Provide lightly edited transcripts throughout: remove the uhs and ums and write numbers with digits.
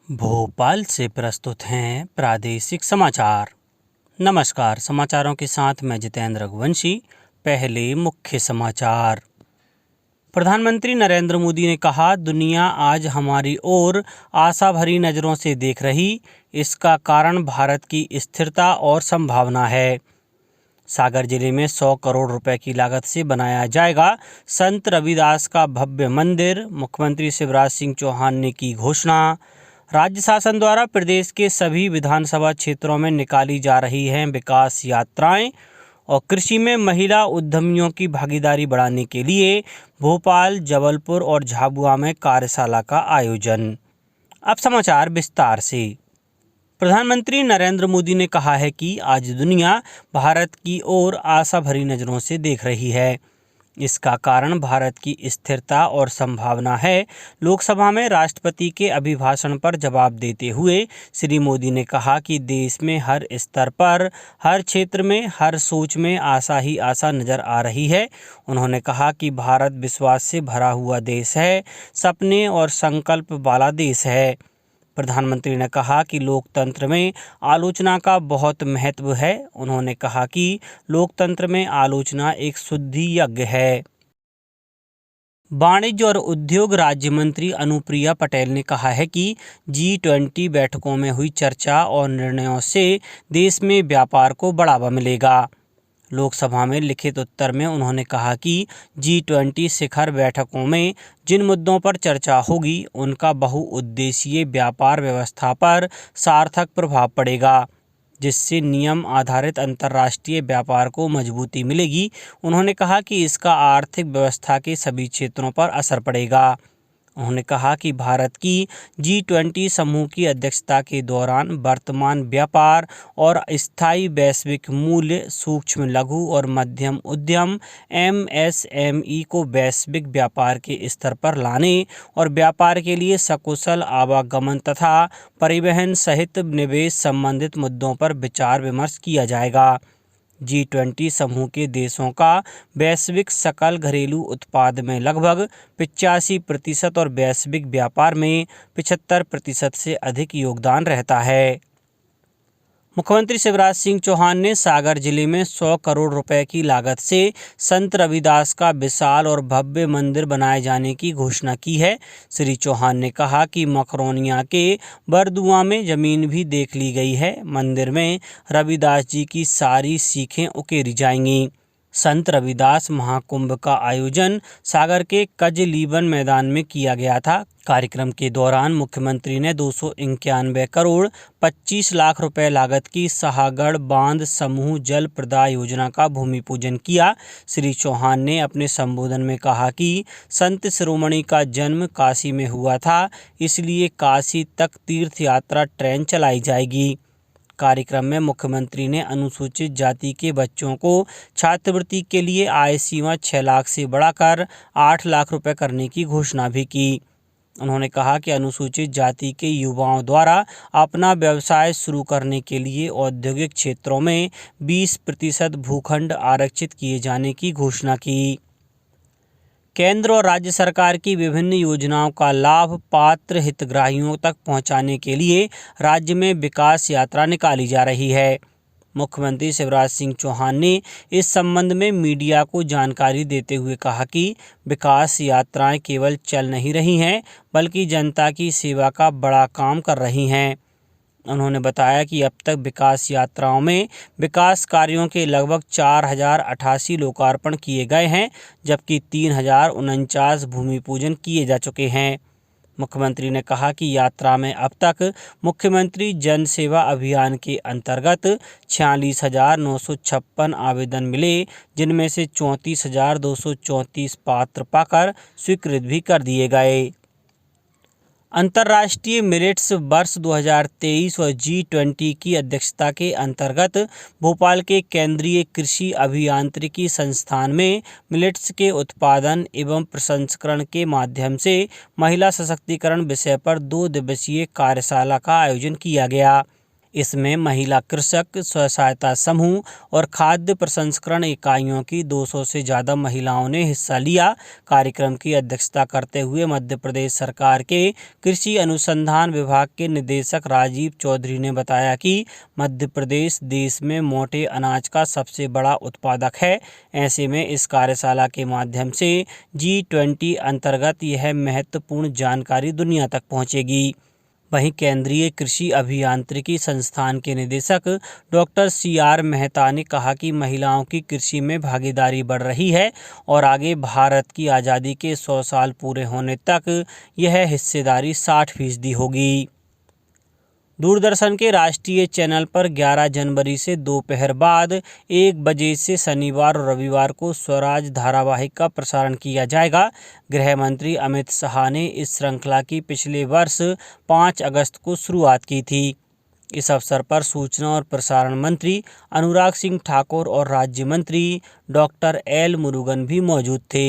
भोपाल से प्रस्तुत हैं प्रादेशिक समाचार। नमस्कार, समाचारों के साथ मैं जितेंद्र रघुवंशी। पहले मुख्य समाचार। प्रधानमंत्री नरेंद्र मोदी ने कहा, दुनिया आज हमारी ओर आशा भरी नज़रों से देख रही। इसका कारण भारत की स्थिरता और संभावना है। सागर जिले में 100 करोड़ रुपए की लागत से बनाया जाएगा संत रविदास का भव्य मंदिर। मुख्यमंत्री शिवराज सिंह चौहान ने की घोषणा। राज्य शासन द्वारा प्रदेश के सभी विधानसभा क्षेत्रों में निकाली जा रही हैं विकास यात्राएं। और कृषि में महिला उद्यमियों की भागीदारी बढ़ाने के लिए भोपाल, जबलपुर और झाबुआ में कार्यशाला का आयोजन। अब समाचार विस्तार से। प्रधानमंत्री नरेंद्र मोदी ने कहा है कि आज दुनिया भारत की ओर आशा भरी नज़रों से देख रही है। इसका कारण भारत की स्थिरता और संभावना है। लोकसभा में राष्ट्रपति के अभिभाषण पर जवाब देते हुए श्री मोदी ने कहा कि देश में हर स्तर पर, हर क्षेत्र में, हर सोच में आशा ही आशा नज़र आ रही है। उन्होंने कहा कि भारत विश्वास से भरा हुआ देश है, सपने और संकल्प वाला देश है। प्रधानमंत्री ने कहा कि लोकतंत्र में आलोचना का बहुत महत्व है। उन्होंने कहा कि लोकतंत्र में आलोचना एक शुद्धि यज्ञ है। वाणिज्य और उद्योग राज्य मंत्री अनुप्रिया पटेल ने कहा है कि G20 बैठकों में हुई चर्चा और निर्णयों से देश में व्यापार को बढ़ावा मिलेगा। लोकसभा में लिखित उत्तर में उन्होंने कहा कि G20 शिखर बैठकों में जिन मुद्दों पर चर्चा होगी उनका बहुउद्देशीय व्यापार व्यवस्था पर सार्थक प्रभाव पड़ेगा, जिससे नियम आधारित अंतर्राष्ट्रीय व्यापार को मजबूती मिलेगी। उन्होंने कहा कि इसका आर्थिक व्यवस्था के सभी क्षेत्रों पर असर पड़ेगा। उन्होंने कहा कि भारत की G20 समूह की अध्यक्षता के दौरान वर्तमान व्यापार और स्थायी वैश्विक मूल्य, सूक्ष्म, लघु और मध्यम उद्यम MSME को वैश्विक व्यापार के स्तर पर लाने और व्यापार के लिए सकुशल आवागमन तथा परिवहन सहित निवेश संबंधित मुद्दों पर विचार विमर्श किया जाएगा। G20 समूह के देशों का वैश्विक सकल घरेलू उत्पाद में लगभग 85% और वैश्विक व्यापार में 75% से अधिक योगदान रहता है। मुख्यमंत्री शिवराज सिंह चौहान ने सागर जिले में 100 करोड़ रुपए की लागत से संत रविदास का विशाल और भव्य मंदिर बनाए जाने की घोषणा की है। श्री चौहान ने कहा कि मकरोनिया के बरदुआ में जमीन भी देख ली गई है। मंदिर में रविदास जी की सारी सीखें उकेरी जाएंगी। संत रविदास महाकुंभ का आयोजन सागर के कजलीवन मैदान में किया गया था। कार्यक्रम के दौरान मुख्यमंत्री ने 291 करोड़ 25 लाख रुपए लागत की शाहगढ़ बांध समूह जल प्रदाय योजना का भूमि पूजन किया। श्री चौहान ने अपने संबोधन में कहा कि संत शिरोमणि का जन्म काशी में हुआ था, इसलिए काशी तक तीर्थ यात्रा ट्रेन चलाई जाएगी। कार्यक्रम में मुख्यमंत्री ने अनुसूचित जाति के बच्चों को छात्रवृत्ति के लिए आय सीमा 6 लाख से बढ़ाकर 8 लाख रुपए करने की घोषणा भी की। उन्होंने कहा कि अनुसूचित जाति के युवाओं द्वारा अपना व्यवसाय शुरू करने के लिए औद्योगिक क्षेत्रों में 20% भूखंड आरक्षित किए जाने की घोषणा की। केंद्र और राज्य सरकार की विभिन्न योजनाओं का लाभ पात्र हितग्राहियों तक पहुंचाने के लिए राज्य में विकास यात्रा निकाली जा रही है। मुख्यमंत्री शिवराज सिंह चौहान ने इस संबंध में मीडिया को जानकारी देते हुए कहा कि विकास यात्राएं केवल चल नहीं रही हैं, बल्कि जनता की सेवा का बड़ा काम कर रही हैं। उन्होंने बताया कि अब तक विकास यात्राओं में विकास कार्यों के लगभग 4088 लोकार्पण किए गए हैं, जबकि 3049 भूमि पूजन किए जा चुके हैं। मुख्यमंत्री ने कहा कि यात्रा में अब तक मुख्यमंत्री जन सेवा अभियान के अंतर्गत 46,956 आवेदन मिले, जिनमें से 34,234 पात्र पाकर स्वीकृत भी कर दिए गए। अंतर्राष्ट्रीय मिलेट्स वर्ष 2023 और G20 की अध्यक्षता के अंतर्गत भोपाल के केंद्रीय कृषि अभियांत्रिकी संस्थान में मिलेट्स के उत्पादन एवं प्रसंस्करण के माध्यम से महिला सशक्तिकरण विषय पर 2 दिवसीय कार्यशाला का आयोजन किया गया। इसमें महिला कृषक, स्व सहायता समूह और खाद्य प्रसंस्करण इकाइयों की 200 से ज़्यादा महिलाओं ने हिस्सा लिया। कार्यक्रम की अध्यक्षता करते हुए मध्य प्रदेश सरकार के कृषि अनुसंधान विभाग के निदेशक राजीव चौधरी ने बताया कि मध्य प्रदेश देश में मोटे अनाज का सबसे बड़ा उत्पादक है। ऐसे में इस कार्यशाला के माध्यम से G20 अंतर्गत यह महत्वपूर्ण जानकारी दुनिया तक पहुंचेगी। वहीं केंद्रीय कृषि अभियांत्रिकी संस्थान के निदेशक डॉक्टर CR मेहता ने कहा कि महिलाओं की कृषि में भागीदारी बढ़ रही है और आगे भारत की आज़ादी के 100 साल पूरे होने तक यह हिस्सेदारी 60% होगी। दूरदर्शन के राष्ट्रीय चैनल पर 11 जनवरी से दोपहर बाद 1 बजे से शनिवार और रविवार को स्वराज धारावाहिक का प्रसारण किया जाएगा। गृह मंत्री अमित शाह ने इस श्रृंखला की पिछले वर्ष 5 अगस्त को शुरुआत की थी। इस अवसर पर सूचना और प्रसारण मंत्री अनुराग सिंह ठाकुर और राज्य मंत्री डॉक्टर L मुरुगन भी मौजूद थे।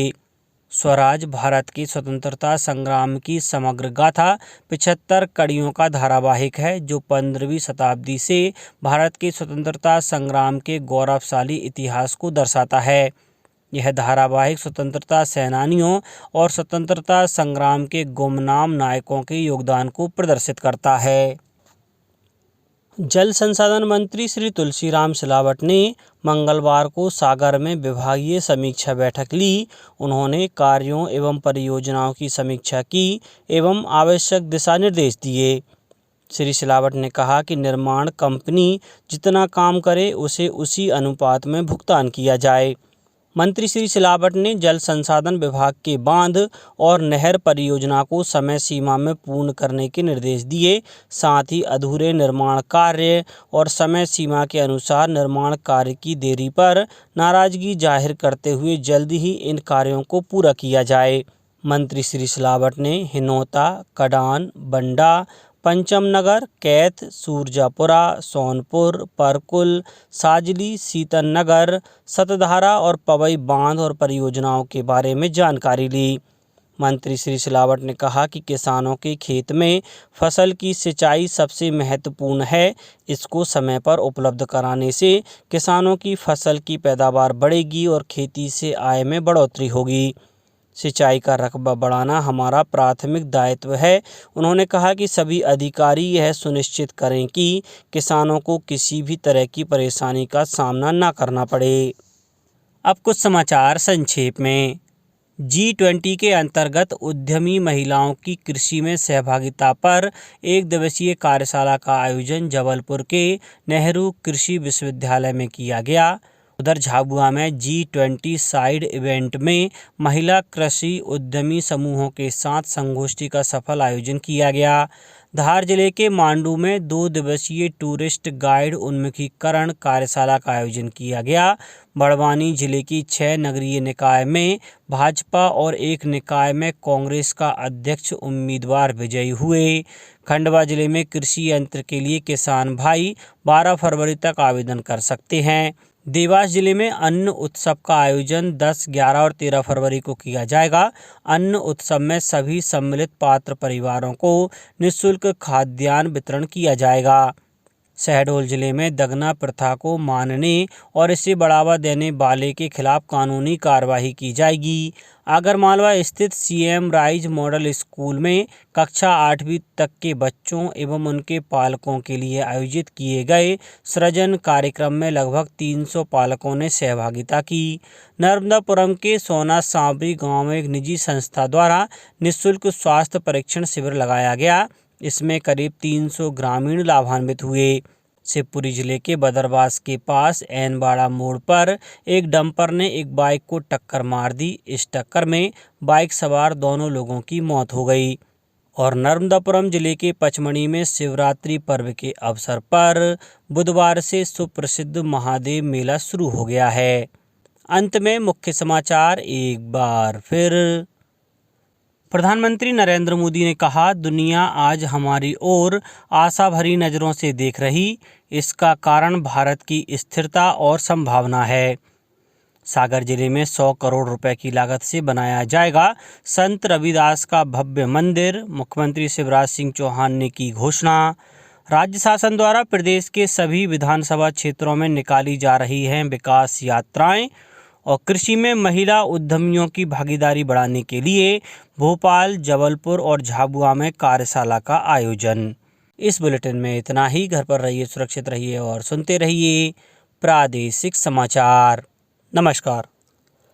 स्वराज भारत की स्वतंत्रता संग्राम की समग्र गाथा 75 कड़ियों का धारावाहिक है, जो 15वीं शताब्दी से भारत के स्वतंत्रता संग्राम के गौरवशाली इतिहास को दर्शाता है। यह धारावाहिक स्वतंत्रता सेनानियों और स्वतंत्रता संग्राम के गुमनाम नायकों के योगदान को प्रदर्शित करता है। जल संसाधन मंत्री श्री तुलसीराम सिलावट ने मंगलवार को सागर में विभागीय समीक्षा बैठक ली। उन्होंने कार्यों एवं परियोजनाओं की समीक्षा की एवं आवश्यक दिशा निर्देश दिए। श्री सिलावट ने कहा कि निर्माण कंपनी जितना काम करे उसे उसी अनुपात में भुगतान किया जाए। मंत्री श्री सिलावट ने जल संसाधन विभाग के बांध और नहर परियोजना को समय सीमा में पूर्ण करने के निर्देश दिए। साथ ही अधूरे निर्माण कार्य और समय सीमा के अनुसार निर्माण कार्य की देरी पर नाराजगी जाहिर करते हुए जल्द ही इन कार्यों को पूरा किया जाए। मंत्री श्री सिलावट ने हिनौता, कडान, बंडा, पंचम नगर, कैथ, सूरजापुरा, सोनपुर, परकुल, साजली, सीतन नगर, सतधारा और पवई बांध और परियोजनाओं के बारे में जानकारी ली। मंत्री श्री सिलावट ने कहा कि किसानों के खेत में फसल की सिंचाई सबसे महत्वपूर्ण है। इसको समय पर उपलब्ध कराने से किसानों की फसल की पैदावार बढ़ेगी और खेती से आय में बढ़ोतरी होगी। सिंचाई का रकबा बढ़ाना हमारा प्राथमिक दायित्व है। उन्होंने कहा कि सभी अधिकारी यह सुनिश्चित करें कि किसानों को किसी भी तरह की परेशानी का सामना न करना पड़े। अब कुछ समाचार संक्षेप में। G20 के अंतर्गत उद्यमी महिलाओं की कृषि में सहभागिता पर 1 दिवसीय कार्यशाला का आयोजन जबलपुर के नेहरू कृषि विश्वविद्यालय में किया गया। उधर झाबुआ में G20 साइड इवेंट में महिला कृषि उद्यमी समूहों के साथ संगोष्ठी का सफल आयोजन किया गया। धार जिले के मांडू में 2 दिवसीय टूरिस्ट गाइड उन्मुखीकरण कार्यशाला का आयोजन किया गया। बड़वानी जिले की 6 नगरीय निकाय में भाजपा और 1 निकाय में कांग्रेस का अध्यक्ष उम्मीदवार विजयी हुए। खंडवा जिले में कृषि यंत्र के लिए किसान भाई 12 फरवरी तक आवेदन कर सकते हैं। देवास जिले में अन्न उत्सव का आयोजन 10, 11 और 13 फरवरी को किया जाएगा। अन्न उत्सव में सभी सम्मिलित पात्र परिवारों को निःशुल्क खाद्यान्न वितरण किया जाएगा। शहडोल जिले में दगना प्रथा को मानने और इसे बढ़ावा देने वाले के खिलाफ कानूनी कार्रवाई की जाएगी। आगरमालवा स्थित CM राइज मॉडल स्कूल में कक्षा 8वीं तक के बच्चों एवं उनके पालकों के लिए आयोजित किए गए सृजन कार्यक्रम में लगभग 300 पालकों ने सहभागिता की। नर्मदापुरम के सोना सांवरी गांव में एक निजी संस्था द्वारा निःशुल्क स्वास्थ्य परीक्षण शिविर लगाया गया। इसमें करीब 300 ग्रामीण लाभान्वित हुए। शिवपुरी जिले के बदरवास के पास ऐनबाड़ा मोड़ पर एक डंपर ने एक बाइक को टक्कर मार दी। इस टक्कर में बाइक सवार दोनों लोगों की मौत हो गई। और नर्मदापुरम जिले के पचमढ़ी में शिवरात्रि पर्व के अवसर पर बुधवार से सुप्रसिद्ध महादेव मेला शुरू हो गया है। अंत में मुख्य समाचार एक बार फिर। प्रधानमंत्री नरेंद्र मोदी ने कहा, दुनिया आज हमारी ओर आशा भरी नज़रों से देख रही। इसका कारण भारत की स्थिरता और संभावना है। सागर जिले में 100 करोड़ रुपए की लागत से बनाया जाएगा संत रविदास का भव्य मंदिर। मुख्यमंत्री शिवराज सिंह चौहान ने की घोषणा। राज्य शासन द्वारा प्रदेश के सभी विधानसभा क्षेत्रों में निकाली जा रही हैं विकास यात्राएं और कृषि में महिला उद्यमियों की भागीदारी बढ़ाने के लिए भोपाल, जबलपुर और झाबुआ में कार्यशाला का आयोजन। इस बुलेटिन में इतना ही। घर पर रहिए, सुरक्षित रहिए और सुनते रहिए प्रादेशिक समाचार। नमस्कार।